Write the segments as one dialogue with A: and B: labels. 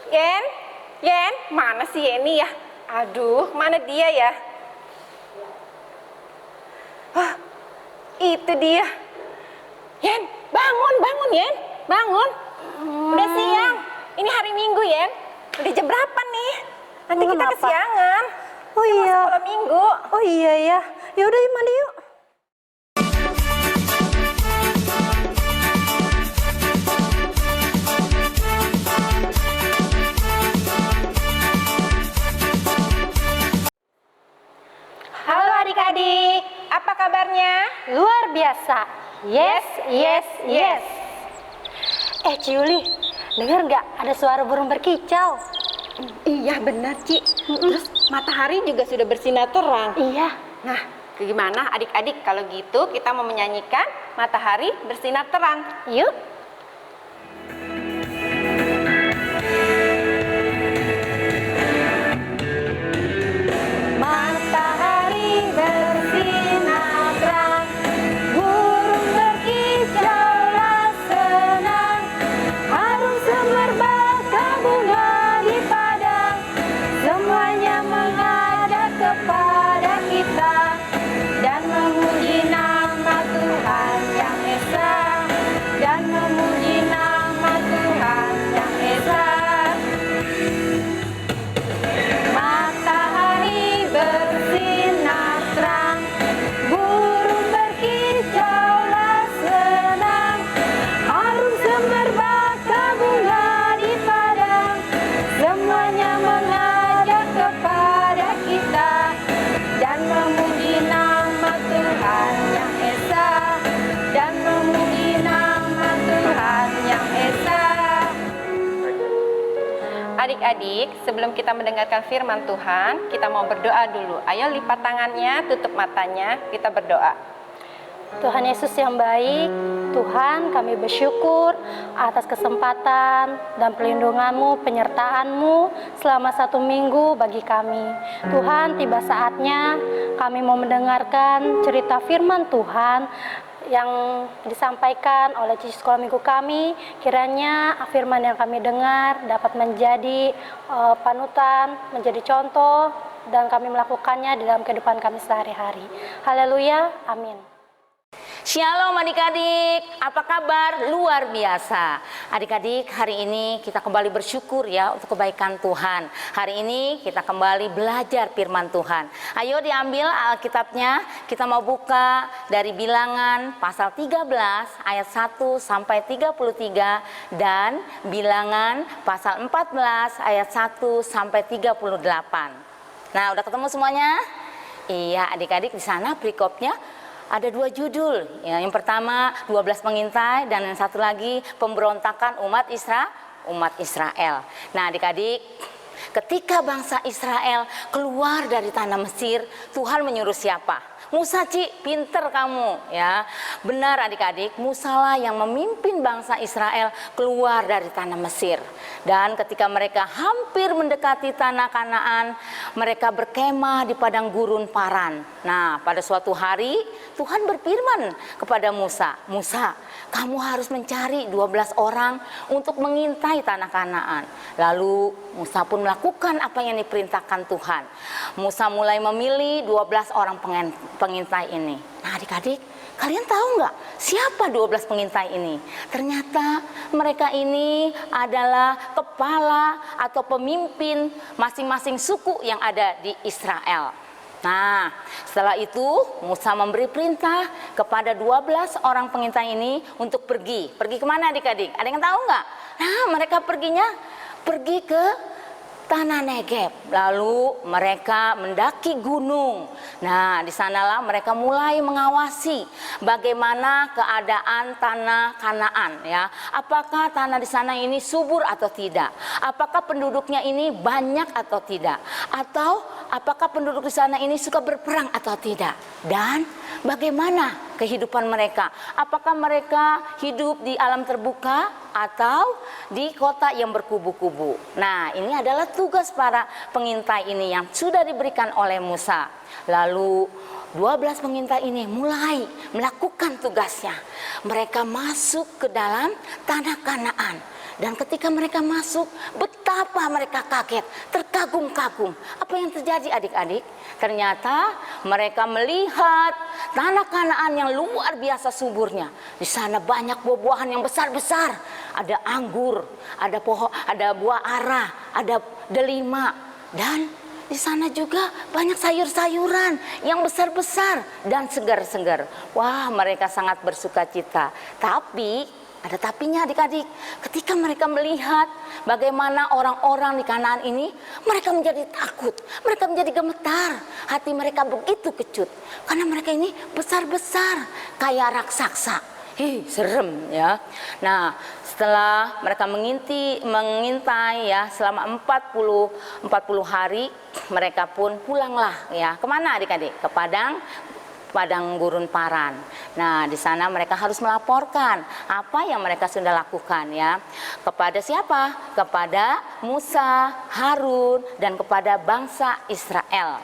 A: Yen, Yen, mana sih Yeni ya? Aduh, mana dia ya? Hah, itu dia. Yen, bangun, bangun Yen, bangun. Udah siang. Ini hari Minggu Yen. Udah jam berapa nih? Nanti kita
B: Kenapa?
A: kesiangan.
B: Oh
A: Kita mau
B: iya.
A: sekolah Minggu.
B: Oh iya ya. Ya udah yuk mandi yuk.
A: Halo adik-adik, apa kabarnya?
B: Luar biasa. Yes, yes, yes. Ciuli, dengar nggak ada suara burung berkicau?
A: Iya benar Ci. Terus matahari juga sudah bersinar terang.
B: Iya.
A: Nah, gimana adik-adik kalau gitu kita mau menyanyikan matahari bersinar terang?
B: Yuk. Matahari bersinar terang, burung berkicaulah senang, harum semerbak bunga di padang, semuanya mengajak kepada kita dan memuji nama Tuhan yang Esa, dan memuji nama Tuhan yang Esa. Matahari bersinar terang, burung berkicaulah senang, harum semerbak bunga di padang, semuanya mengajak kepada kita dan memuji nama Tuhan yang Esa, dan memuji nama Tuhan yang Esa.
A: Adik-adik, sebelum kita mendengarkan firman Tuhan, kita mau berdoa dulu. Ayo lipat tangannya, tutup matanya, kita berdoa.
B: Tuhan Yesus yang baik, Tuhan kami bersyukur atas kesempatan dan pelindungan-Mu, penyertaan-Mu selama 1 minggu bagi kami. Tuhan, tiba saatnya kami mau mendengarkan cerita firman Tuhan yang disampaikan oleh cici sekolah minggu kami. Kiranya firman yang kami dengar dapat menjadi panutan, menjadi contoh, dan kami melakukannya di dalam kehidupan kami sehari-hari. Haleluya, amin.
C: Shalom adik-adik, apa kabar? Luar biasa. Adik-adik, hari ini kita kembali bersyukur ya untuk kebaikan Tuhan. Hari ini kita kembali belajar firman Tuhan. Ayo diambil Alkitabnya, kita mau buka dari Bilangan pasal 13 ayat 1 sampai 33 dan Bilangan pasal 14 ayat 1 sampai 38. Nah, udah ketemu semuanya? Iya, adik-adik, di sana perikopnya ada 2 judul. Ya, yang pertama 12 pengintai dan yang satu lagi pemberontakan umat Israel. Nah, adik-adik, ketika bangsa Israel keluar dari tanah Mesir, Tuhan menyuruh siapa? Musa, Ci, pinter kamu ya. Benar adik-adik, Musa lah yang memimpin bangsa Israel keluar dari tanah Mesir. Dan ketika mereka hampir mendekati tanah Kanaan, mereka berkemah di padang gurun Paran. Nah, pada suatu hari Tuhan berfirman kepada Musa, "Musa, kamu harus mencari 12 orang untuk mengintai tanah Kanaan." Lalu Musa pun melakukan apa yang diperintahkan Tuhan. Musa mulai memilih 12 orang pengintai ini. Nah, adik-adik, kalian tahu nggak siapa 12 pengintai ini? Ternyata mereka ini adalah kepala atau pemimpin masing-masing suku yang ada di Israel. Nah, setelah itu Musa memberi perintah kepada 12 orang pengintai ini untuk pergi. Pergi kemana adik-adik? Ada yang tahu nggak? Nah, mereka pergi ke tanah Negeb. Lalu mereka mendaki gunung. Nah, di sanalah mereka mulai mengawasi bagaimana keadaan tanah Kanaan ya. Apakah tanah di sana ini subur atau tidak? Apakah penduduknya ini banyak atau tidak? Atau apakah penduduk di sana ini suka berperang atau tidak? Dan bagaimana kehidupan mereka? Apakah mereka hidup di alam terbuka atau di kota yang berkubu-kubu? Nah, ini adalah tugas para pengintai ini yang sudah diberikan oleh Musa. Lalu 12 pengintai ini mulai melakukan tugasnya. Mereka masuk ke dalam tanah Kanaan. Dan ketika mereka masuk, betapa mereka kaget, terkagum-kagum. Apa yang terjadi adik-adik? Ternyata mereka melihat tanah Kanaan yang luar biasa suburnya. Di sana banyak buah-buahan yang besar-besar. Ada anggur, ada pohon, ada buah ara, ada delima, dan di sana juga banyak sayur-sayuran yang besar-besar dan segar-segar. Wah, mereka sangat bersuka cita. Tapi ada tapinya adik-adik. Ketika mereka melihat bagaimana orang-orang di Kanaan ini, mereka menjadi takut, mereka menjadi gemetar. Hati mereka begitu kecut karena mereka ini besar-besar kayak raksasa. Serem ya. Nah, setelah mereka mengintai ya selama 40 hari, mereka pun pulanglah ya. Kemana adik-adik? Ke padang gurun Paran. Nah, di sana mereka harus melaporkan apa yang mereka sudah lakukan ya. Kepada siapa? Kepada Musa, Harun, dan kepada bangsa Israel.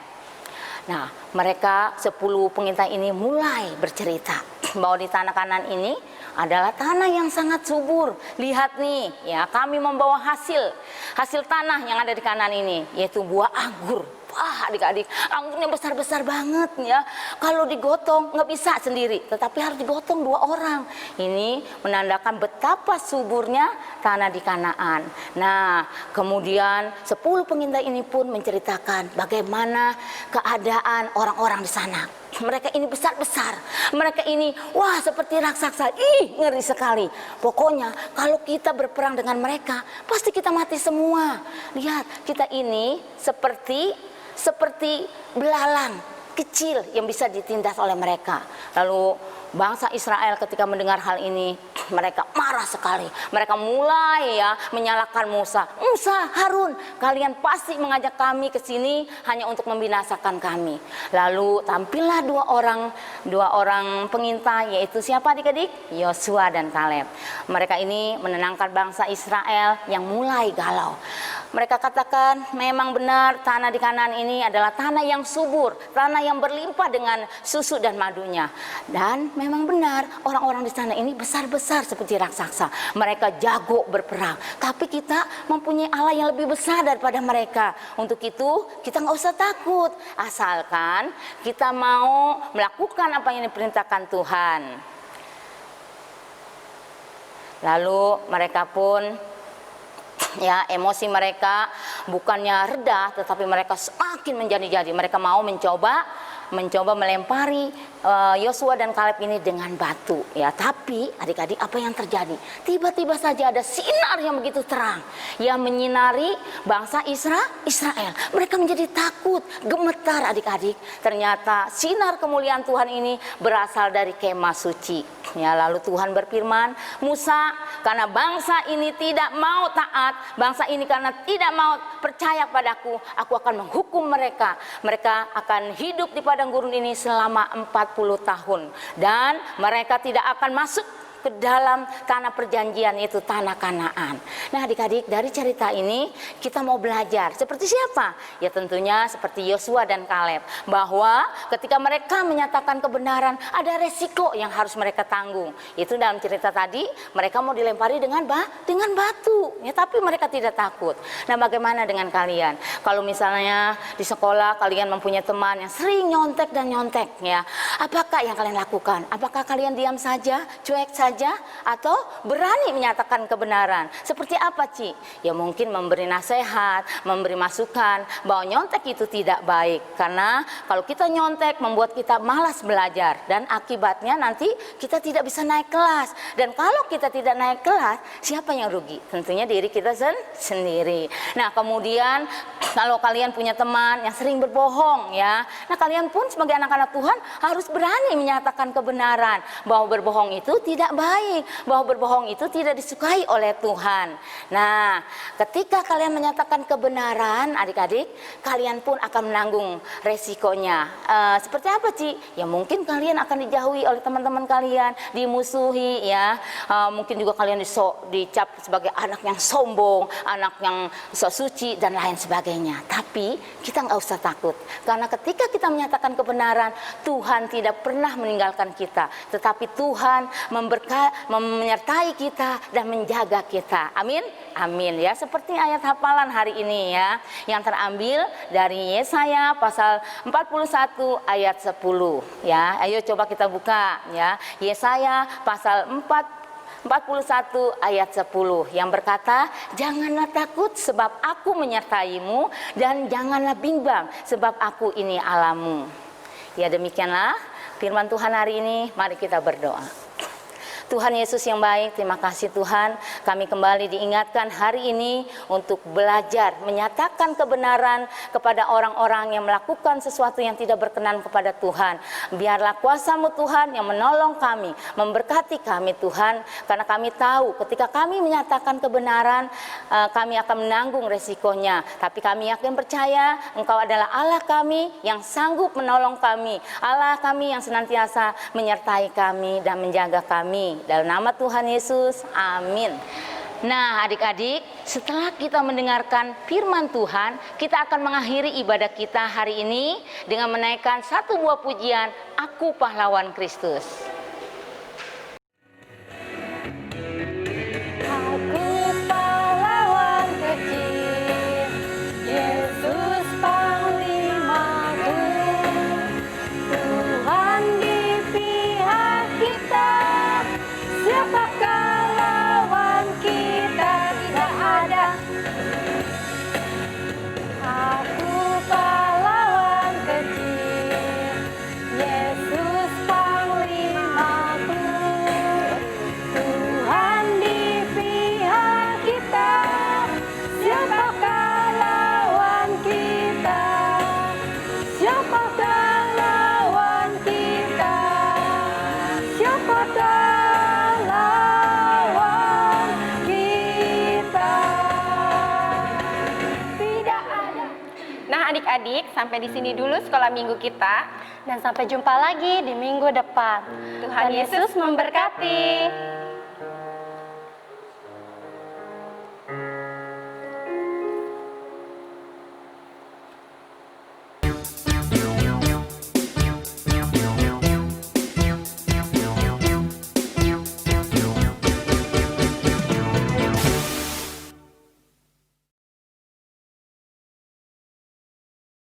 C: Nah, mereka 10 pengintai ini mulai bercerita bahwa di tanah Kanaan ini adalah tanah yang sangat subur. Lihat nih, ya, kami membawa hasil tanah yang ada di Kanaan ini, yaitu buah anggur. Wah, adik-adik, anggurnya besar-besar banget ya. Kalau digotong nggak bisa sendiri, tetapi harus digotong 2 orang. Ini menandakan betapa suburnya tanah di Kanaan. Nah, kemudian 10 pengintai ini pun menceritakan bagaimana keadaan orang-orang di sana. Mereka ini besar-besar, mereka ini wah seperti raksasa, ngeri sekali. Pokoknya kalau kita berperang dengan mereka, pasti kita mati semua. Lihat, kita ini seperti belalang kecil yang bisa ditindas oleh mereka. Lalu bangsa Israel ketika mendengar hal ini, mereka marah sekali. Mereka mulai ya menyalahkan Musa. Musa, Harun, kalian pasti mengajak kami ke sini hanya untuk membinasakan kami. Lalu tampillah dua orang pengintai, yaitu siapa adik-adik? Yosua dan Kaleb. Mereka ini menenangkan bangsa Israel yang mulai galau. Mereka katakan memang benar tanah di Kanaan ini adalah tanah yang subur, tanah yang berlimpah dengan susu dan madunya. Dan memang benar orang-orang di sana ini besar-besar seperti raksasa. Mereka jago berperang. Tapi kita mempunyai Allah yang lebih besar daripada mereka. Untuk itu kita nggak usah takut. Asalkan kita mau melakukan apa yang diperintahkan Tuhan. Lalu mereka pun ya, emosi mereka bukannya reda, tetapi mereka semakin menjadi-jadi. Mereka mau mencoba melempari Yosua dan Kaleb ini dengan batu ya. Tapi adik-adik, apa yang terjadi? Tiba-tiba saja ada sinar yang begitu terang yang menyinari bangsa Israel. Mereka menjadi takut, gemetar adik-adik. Ternyata sinar kemuliaan Tuhan ini berasal dari kemah suci ya. Lalu Tuhan berfirman, Musa, karena bangsa ini tidak mau taat, bangsa ini karena tidak mau percaya padaku, aku akan menghukum mereka. Mereka akan hidup di padang gurun ini selama 40 tahun. Dan mereka tidak akan masuk ke dalam tanah perjanjian, yaitu tanah Kanaan. Nah adik-adik, dari cerita ini kita mau belajar seperti siapa? Ya tentunya seperti Yosua dan Kaleb, bahwa ketika mereka menyatakan kebenaran ada resiko yang harus mereka tanggung. Itu dalam cerita tadi, mereka mau dilempari dengan batu ya, tapi mereka tidak takut. Nah bagaimana dengan kalian? Kalau misalnya di sekolah kalian mempunyai teman yang sering nyontek ya, apakah yang kalian lakukan? Apakah kalian diam saja, cuek saja, atau berani menyatakan kebenaran? Seperti apa, Ci? Ya mungkin memberi nasihat, memberi masukan bahwa nyontek itu tidak baik, karena kalau kita nyontek membuat kita malas belajar, dan akibatnya nanti kita tidak bisa naik kelas. Dan kalau kita tidak naik kelas, siapa yang rugi? Tentunya diri kita sendiri. Nah kemudian kalau kalian punya teman yang sering berbohong ya, nah kalian pun sebagai anak-anak Tuhan harus berani menyatakan kebenaran bahwa berbohong itu tidak baik, bahwa berbohong itu tidak disukai oleh Tuhan. Nah, ketika kalian menyatakan kebenaran, adik-adik, kalian pun akan menanggung resikonya. Seperti apa, Ci? Ya mungkin kalian akan dijauhi oleh teman-teman kalian, dimusuhi ya. Mungkin juga kalian dicap sebagai anak yang sombong, anak yang sok suci dan lain sebagainya. Tapi kita nggak usah takut, karena ketika kita menyatakan kebenaran, Tuhan tidak pernah meninggalkan kita, tetapi Tuhan memberikan menyertai kita dan menjaga kita. Amin. Amin ya. Seperti ayat hafalan hari ini ya, yang terambil dari Yesaya pasal 41 ayat 10 ya. Ayo coba kita buka ya. Yesaya pasal 41 ayat 10 yang berkata, janganlah takut sebab aku menyertaimu, dan janganlah bimbang sebab aku ini Allahmu. Ya, demikianlah firman Tuhan hari ini. Mari kita berdoa. Tuhan Yesus yang baik, terima kasih Tuhan, kami kembali diingatkan hari ini untuk belajar menyatakan kebenaran kepada orang-orang yang melakukan sesuatu yang tidak berkenan kepada Tuhan. Biarlah kuasa-Mu Tuhan yang menolong kami, memberkati kami Tuhan, karena kami tahu ketika kami menyatakan kebenaran, kami akan menanggung resikonya. Tapi kami yakin percaya Engkau adalah Allah kami yang sanggup menolong kami, Allah kami yang senantiasa menyertai kami dan menjaga kami. Dalam nama Tuhan Yesus, amin. Nah adik-adik, setelah kita mendengarkan firman Tuhan, kita akan mengakhiri ibadah kita hari ini dengan menaikkan satu buah pujian, Aku Pahlawan Kristus.
B: Aku pahlawan kecil, Yesus panglimaku, Tuhan di pihak kita, siapakah lawan kita? Tidak ada. Aku pahlawan kecil, Yesus panglimaku, Tuhan di pihak kita, siapakah lawan kita? Siapakah lawan kita? Siapakah lawan kita? Tidak ada.
A: Nah adik-adik, sampai di sini dulu sekolah minggu kita.
B: Dan sampai jumpa lagi di minggu depan.
A: Tuhan Yesus memberkati.